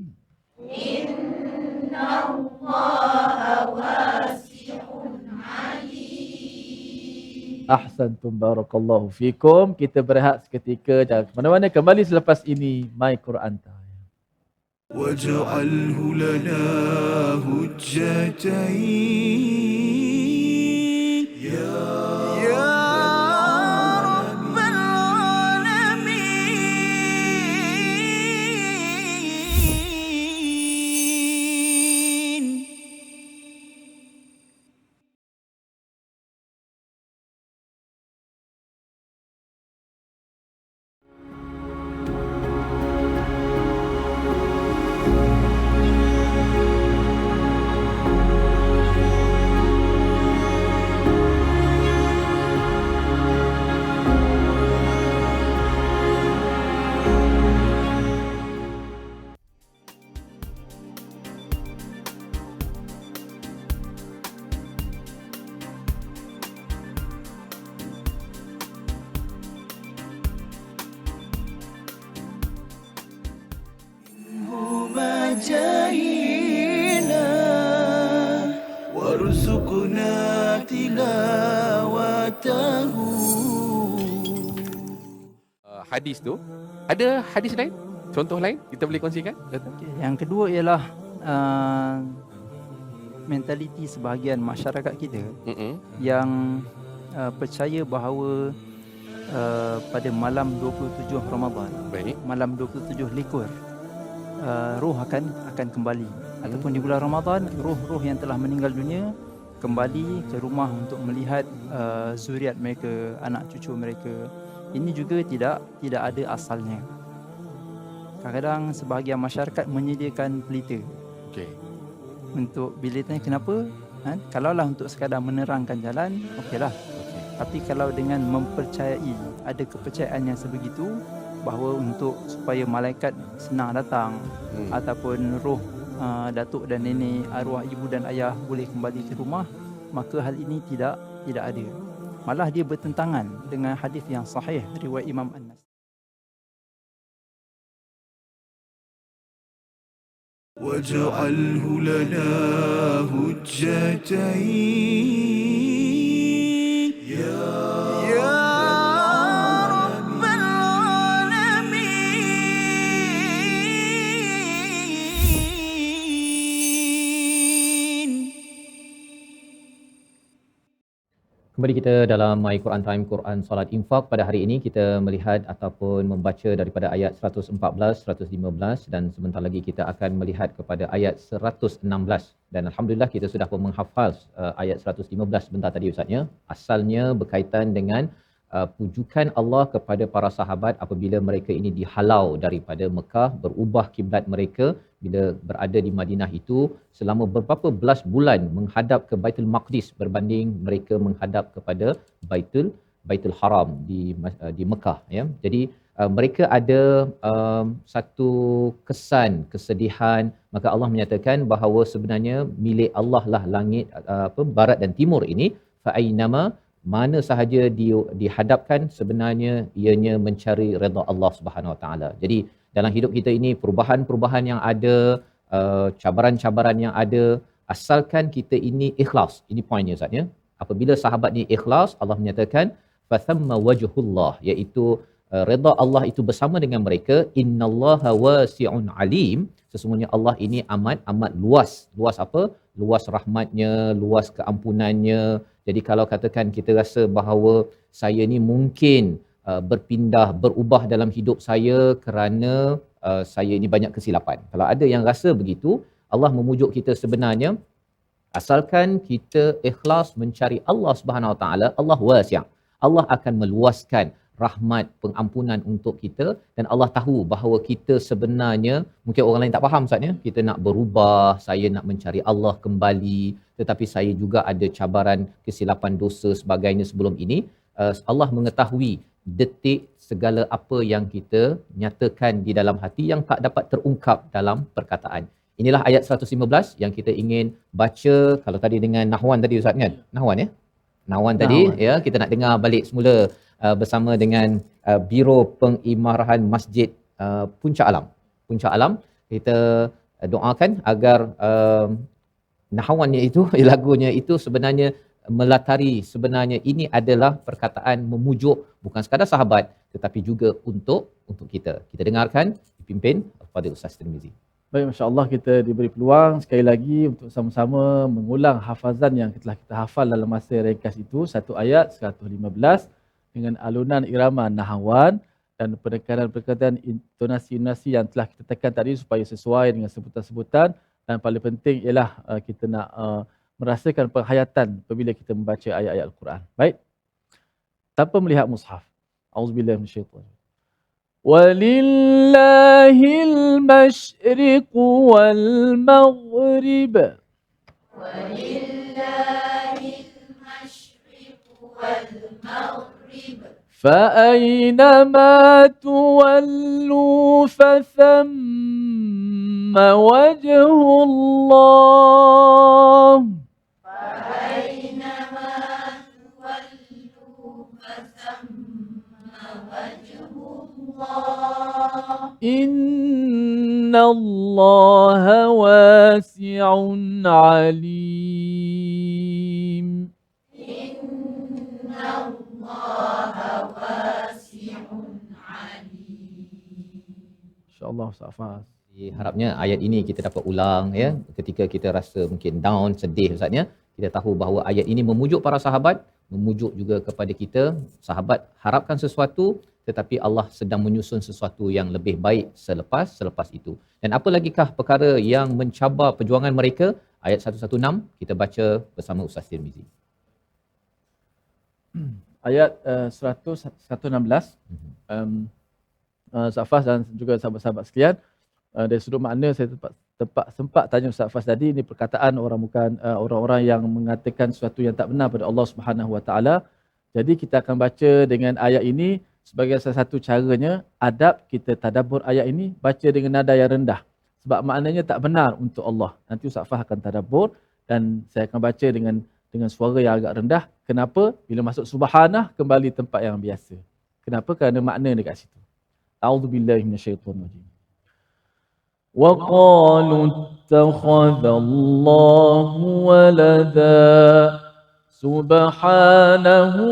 Ahsantum barakallahu fikum. Kita berehat seketika, jangan ke mana-mana. Kembali selepas ini My Quran Time. واجعله لنا هجتين يا رب العالمين. جاهنا وارزقنا تلاوته. Hadis tu, ada hadis lain? Contoh lain kita boleh kongsikan? Okay. Yang kedua ialah mentaliti sebahagian masyarakat kita yang percaya bahawa pada malam 27 Ramadan, malam 27 likur, roh akan kembali ataupun di bulan Ramadan roh-roh yang telah meninggal dunia kembali ke rumah untuk melihat zuriat mereka, anak cucu mereka. Ini juga tidak ada asalnya. Kadang-kadang sebahagian masyarakat menyediakan pelita. Untuk bila tanya kenapa, kalaulah untuk sekadar menerangkan jalan, okeylah. Tapi kalau dengan mempercayai, ada kepercayaan yang sebegitu bahawa untuk supaya malaikat senang datang ataupun roh datuk dan nenek, arwah ibu dan ayah boleh kembali ke rumah, maka hal ini tidak ada. Malah dia bertentangan dengan hadis yang sahih riwayat Imam An-Nasai. واجعله لنا هجتين يا رب العالمين. Kembali kita dalam My Quran Time, Quran Salat Infak. Pada hari ini kita melihat ataupun membaca daripada ayat 114, 115 dan sebentar lagi kita akan melihat kepada ayat 116. Dan alhamdulillah kita sudah pun menghafal ayat 115 sebentar tadi Ustaznya. Asalnya berkaitan dengan pujukan Allah kepada para sahabat apabila mereka ini dihalau daripada Mekah, berubah kiblat mereka bila berada di Madinah itu selama beberapa belas bulan menghadap ke Baitul Maqdis berbanding mereka menghadap kepada Baitul Haram di Mekah, ya. Jadi mereka ada satu kesan kesedihan, maka Allah menyatakan bahawa sebenarnya milik Allah lah langit, barat dan timur ini, fa ainama, mana sahaja dihadapkan sebenarnya ianya mencari redha Allah Subhanahu Wa Taala. Jadi dalam hidup kita ini perubahan-perubahan yang ada, cabaran-cabaran yang ada, asalkan kita ini ikhlas. Ini poinnya Ustaz, ya. Apabila sahabat ni ikhlas, Allah menyatakan fathamma wajhullah, iaitu redha Allah itu bersama dengan mereka. Innallaha wasi'un alim, sesungguhnya Allah ini amat luas. Luas apa? Luas rahmatnya, luas keampunannya. Jadi kalau katakan kita rasa bahawa saya ni mungkin berpindah, berubah dalam hidup saya kerana saya ini banyak kesilapan. Kalau ada yang rasa begitu, Allah memujuk kita sebenarnya asalkan kita ikhlas mencari Allah Subhanahu Wa Taala, Allah wasi'. Allah akan meluaskan rahmat, pengampunan untuk kita, dan Allah tahu bahawa kita sebenarnya, mungkin orang lain tak faham Ustaz, ya, kita nak berubah, saya nak mencari Allah kembali, tetapi saya juga ada cabaran, kesilapan, dosa sebagainya sebelum ini. Allah mengetahui detik segala apa yang kita nyatakan di dalam hati yang tak dapat terungkap dalam perkataan. Inilah ayat 115 yang kita ingin baca. Kalau tadi dengan Nahwan tadi Ustaz, kan? Nahwan tadi, ya, kita nak dengar balik semula bersama dengan Biro Pengimarahan Masjid Puncak Alam. Kita doakan agar Nahwannya itu, lagunya itu sebenarnya melatari, sebenarnya ini adalah perkataan memujuk bukan sekadar sahabat tetapi juga untuk kita. Kita dengarkan dipimpin Fadil Ustaz Tirmizi. Baik, masya-Allah, kita diberi peluang sekali lagi untuk sama-sama mengulang hafazan yang telah kita hafal dalam masa ringkas itu, satu ayat 115 dengan alunan irama nahwan dan penekanan-penekanan intonasi yang telah kita tekan tadi supaya sesuai dengan sebutan-sebutan, dan paling penting ialah kita nak merasakan penghayatan apabila kita membaca ayat-ayat Al-Quran. Baik. Tanpa melihat mushaf. Auzubillahi minasyaitanir. Walillahil masyriq wal maghrib. Walillahil masyriq wal maghrib. فأينما تولوا فثم وجه الله فأينما تولوا فثم وجه الله إن الله واسع عليم InsyaAllah Ustaz Faz. Harapnya ayat ini kita dapat ulang, ya, ketika kita rasa mungkin down, sedih Ustaz, ya. Kita tahu bahawa ayat ini memujuk para sahabat, memujuk juga kepada kita. Sahabat harapkan sesuatu tetapi Allah sedang menyusun sesuatu yang lebih baik selepas itu. Dan apa lagikah perkara yang mencabar perjuangan mereka? Ayat 116 kita baca bersama Ustaz Tirmizi. Ayat 116. Ustaz Faz dan juga sahabat-sahabat sekalian, dari sudut makna saya sempat tanya Ustaz Faz tadi, ini perkataan orang-orang yang mengatakan sesuatu yang tak benar pada Allah Subhanahu Wa Taala. Jadi kita akan baca dengan ayat ini sebagai salah satu caranya adab kita tadabbur ayat ini, baca dengan nada yang rendah sebab maknanya tak benar untuk Allah. Nanti Ustaz Faz akan tadabbur dan saya akan baca dengan suara yang agak rendah. Kenapa? Bila masuk subhanah kembali tempat yang biasa. Kenapa? Kerana makna dekat situ. A'udzubillahi minasyaitonirrajim. Wa qalu ittakhadallahu walada subhanahu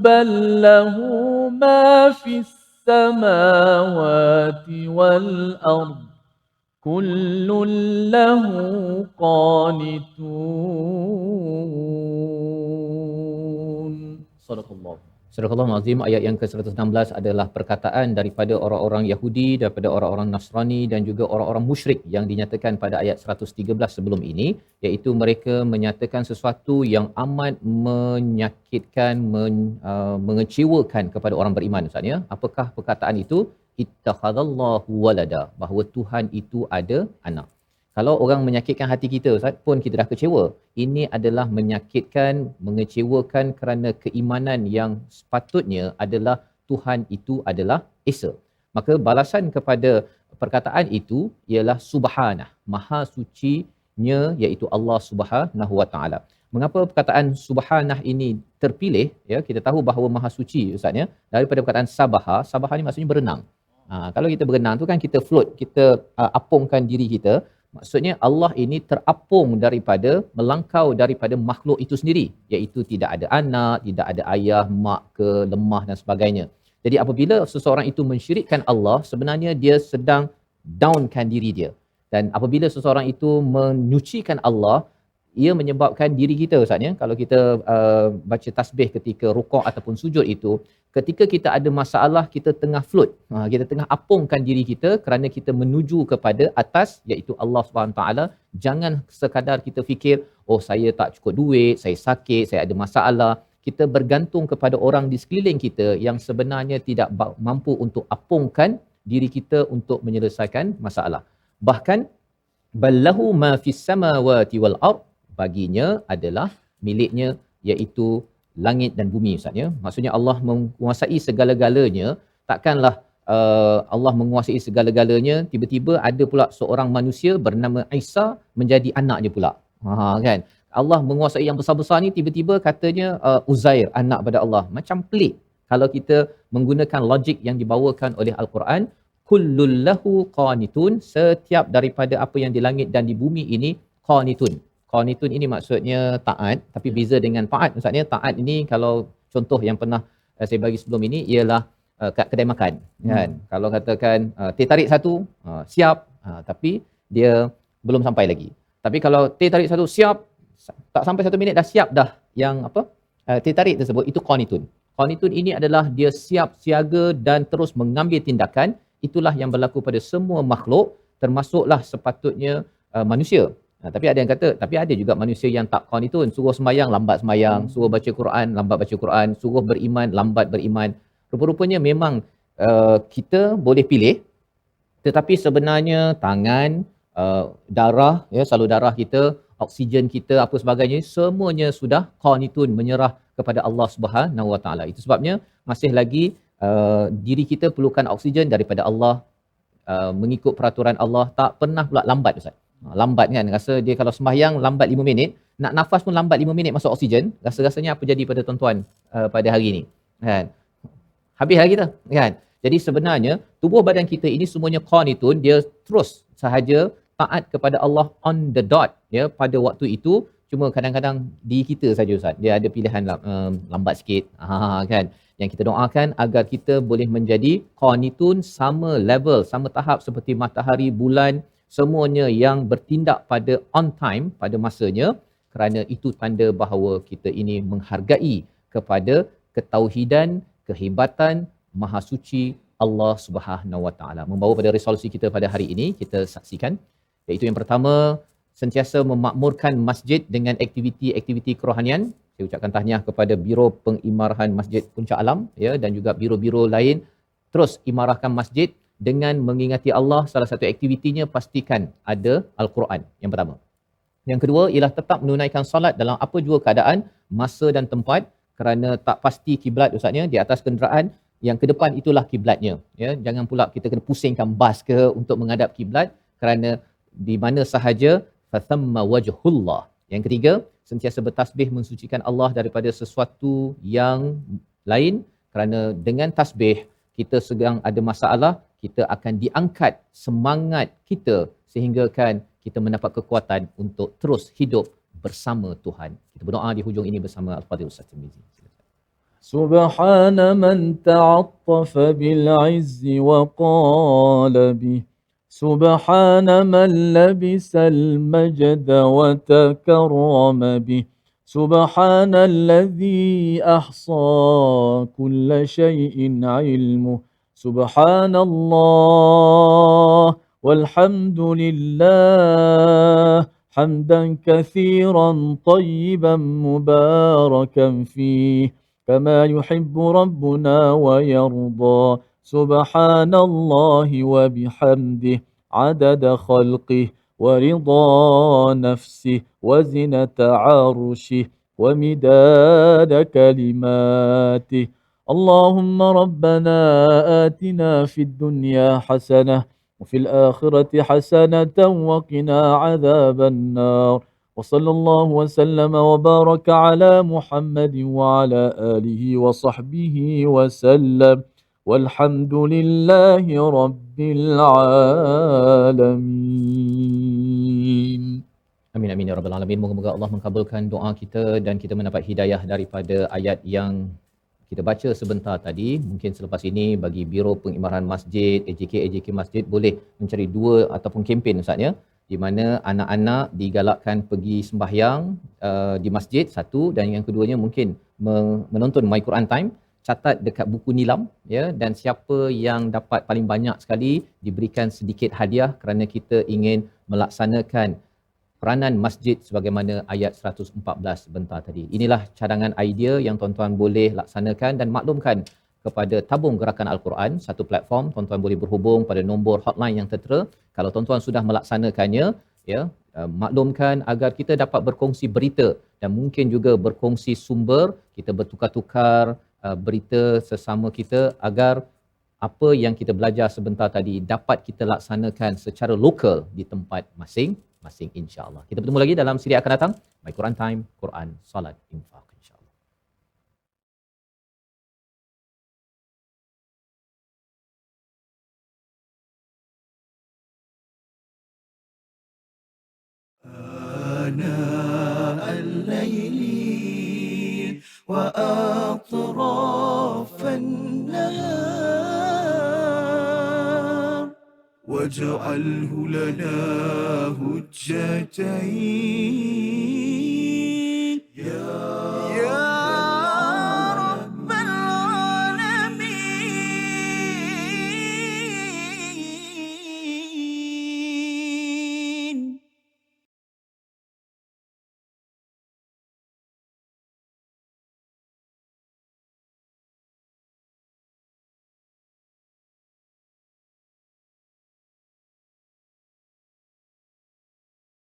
bal lahu ma fis samawati wal ard kullun lahu qanitun. Sadaqallah. Surah Al-Azim ayat yang ke-116 adalah perkataan daripada orang-orang Yahudi, daripada orang-orang Nasrani dan juga orang-orang musyrik yang dinyatakan pada ayat 113 sebelum ini, iaitu mereka menyatakan sesuatu yang amat menyakitkan, mengecewakan kepada orang beriman Ustaz ya. Apakah perkataan itu? Ittakhadallahu walada, bahawa Tuhan itu ada anak. Kalau orang menyakitkan hati kita Ustaz pun kita dah kecewa. Ini adalah menyakitkan, mengecewakan kerana keimanan yang sepatutnya adalah Tuhan itu adalah Esa. Maka balasan kepada perkataan itu ialah subhanah, maha sucinya iaitu Allah Subhanahu Wa Taala. Mengapa perkataan subhanah ini terpilih? Ya, kita tahu bahawa maha suci Ustaz ya, daripada perkataan sabaha. Sabaha ni maksudnya berenang. Kalau kita berenang tu kan kita float, kita apungkan diri kita. Maksudnya Allah ini terapung daripada, melangkau daripada makhluk itu sendiri, iaitu tidak ada anak, tidak ada ayah, mak ke, lemah dan sebagainya. Jadi apabila seseorang itu mensyirikkan Allah, sebenarnya dia sedang downkan diri dia. Dan apabila seseorang itu menyucikan Allah, ia menyebabkan diri kita Ustaz ya, kalau kita baca tasbih ketika rukuk ataupun sujud itu, ketika kita ada masalah, kita tengah float, kita tengah apungkan diri kita kerana kita menuju kepada atas iaitu Allah SWT. Jangan sekadar kita fikir, oh saya tak cukup duit, saya sakit, saya ada masalah. Kita bergantung kepada orang di sekeliling kita yang sebenarnya tidak mampu untuk apungkan diri kita untuk menyelesaikan masalah. Bahkan ballahu ma fis samawati wal ard, baginya adalah miliknya iaitu langit dan bumi Ustaz ya. Maksudnya Allah menguasai segala-galanya. Takkanlah Allah menguasai segala-galanya, tiba-tiba ada pula seorang manusia bernama Isa menjadi anaknya pula. Kan? Allah menguasai yang besar-besar ni, tiba-tiba katanya Uzair anak pada Allah. Macam pelik kalau kita menggunakan logik yang dibawakan oleh Al-Quran. Kullul lahu qanitun, setiap daripada apa yang di langit dan di bumi ini qanitun. Qanitun ini maksudnya taat, tapi beza dengan taat. Maksudnya taat ini kalau contoh yang pernah saya bagi sebelum ini ialah kat kedai makan kan. Kalau katakan teh tarik satu siap, tapi dia belum sampai lagi. Tapi kalau teh tarik satu siap, tak sampai 1 minit dah siap dah yang apa teh tarik tersebut, itu qanitun. Qanitun ini adalah dia siap siaga dan terus mengambil tindakan. Itulah yang berlaku pada semua makhluk, termasuklah sepatutnya manusia. Tapi ada yang kata, tapi ada juga manusia yang tak qanitun, suruh sembahyang lambat sembahyang, suruh baca Quran lambat baca Quran, suruh beriman lambat beriman. Rupa-rupanya memang kita boleh pilih, tetapi sebenarnya tangan, darah ya, salur darah kita, oksigen kita, apa sebagainya, semuanya sudah qanitun, menyerah kepada Allah Subhanahu Wa Taala. Itu sebabnya masih lagi diri kita perlukan oksigen daripada Allah, mengikut peraturan Allah, tak pernah pula lambat Ustaz. Lambat kan, rasa dia kalau sembahyang lambat 5 minit, nak nafas pun lambat 5 minit masuk oksigen. Rasa-rasanya apa jadi pada tuan-tuan pada hari ini kan, habis hari kita kan. Jadi sebenarnya tubuh badan kita ini semuanya qanitun, dia terus sahaja taat kepada Allah on the dot ya pada waktu itu. Cuma kadang-kadang di kita saja Ustaz, dia ada pilihan lambat sikit kan. Yang kita doakan agar kita boleh menjadi qanitun sama level, sama tahap seperti matahari, bulan, semuanya yang bertindak pada on time, pada masanya, kerana itu tanda bahawa kita ini menghargai kepada ketauhidan, kehebatan Maha Suci Allah Subhanahu Wa Taala. Membawa pada resolusi kita pada hari ini, kita saksikan, iaitu yang pertama, sentiasa memakmurkan masjid dengan aktiviti-aktiviti kerohanian. Saya ucapkan tahniah kepada Biro Pengimarahan Masjid Puncak Alam ya, dan juga biro-biro lain, terus imarahkan masjid dengan mengingati Allah. Salah satu aktivitinya pastikan ada Al-Quran yang pertama. Yang kedua ialah tetap menunaikan solat dalam apa jua keadaan, masa dan tempat, kerana tak pasti kiblat Ustaznya di atas kenderaan, yang ke depan itulah kiblatnya ya. Jangan pula kita kena pusingkan bas ke untuk menghadap kiblat, kerana di mana sahaja fathamma wajhullah. Yang ketiga, sentiasa bertasbih mensucikan Allah daripada sesuatu yang lain, kerana dengan tasbih kita sedang ada masalah, kita akan diangkat semangat kita sehingga kan kita mendapat kekuatan untuk terus hidup bersama Tuhan. Kita berdoa di hujung ini bersama Al-Fadhil Ustaz Tirmizi. Subhana man ta'attafa bil izzi wa qala bih. Subhana man labisal majda wa takarrama bih. سبحان الذي أحصى كل شيء علمه سبحان الله والحمد لله حمدا كثيرا طيبا مباركا فيه كما يحب ربنا ويرضى سبحان الله وبحمده عدد خلقه ورضا نفسه وزنة عرشه ومداد كلماته اللهم ربنا آتنا في الدنيا حسنة وفي الآخرة حسنة وقنا عذاب النار وصلى الله وسلم وبارك على محمد وعلى آله وصحبه وسلم والحمد لله رب العالمين. Amin amin ya rabbal alamin. Moga-moga Allah mengabulkan doa kita dan kita mendapat hidayah daripada ayat yang kita baca sebentar tadi. Mungkin selepas ini bagi Biro Pengimaran Masjid, AJK Masjid boleh mencari dua ataupun kempen Ustaz ya, di mana anak-anak digalakkan pergi sembahyang di masjid satu, dan yang keduanya mungkin menonton My Quran Time, catat dekat buku nilam ya, dan siapa yang dapat paling banyak sekali diberikan sedikit hadiah kerana kita ingin melaksanakan peranan masjid sebagaimana ayat 114 sebentar tadi. Inilah cadangan idea yang tuan-tuan boleh laksanakan, dan maklumkan kepada Tabung Gerakan Al-Quran, satu platform, tuan-tuan boleh berhubung pada nombor hotline yang tertera. Kalau tuan-tuan sudah melaksanakannya ya, maklumkan agar kita dapat berkongsi berita dan mungkin juga berkongsi sumber, kita bertukar-tukar berita sesama kita agar apa yang kita belajar sebentar tadi dapat kita laksanakan secara lokal di tempat masing-masing insya-Allah. Kita bertemu lagi dalam siri akan datang, My Quran Time, Quran, Salat, Infak insya-Allah. آناء الليل وأطراف النهار واجعله لنا هجتين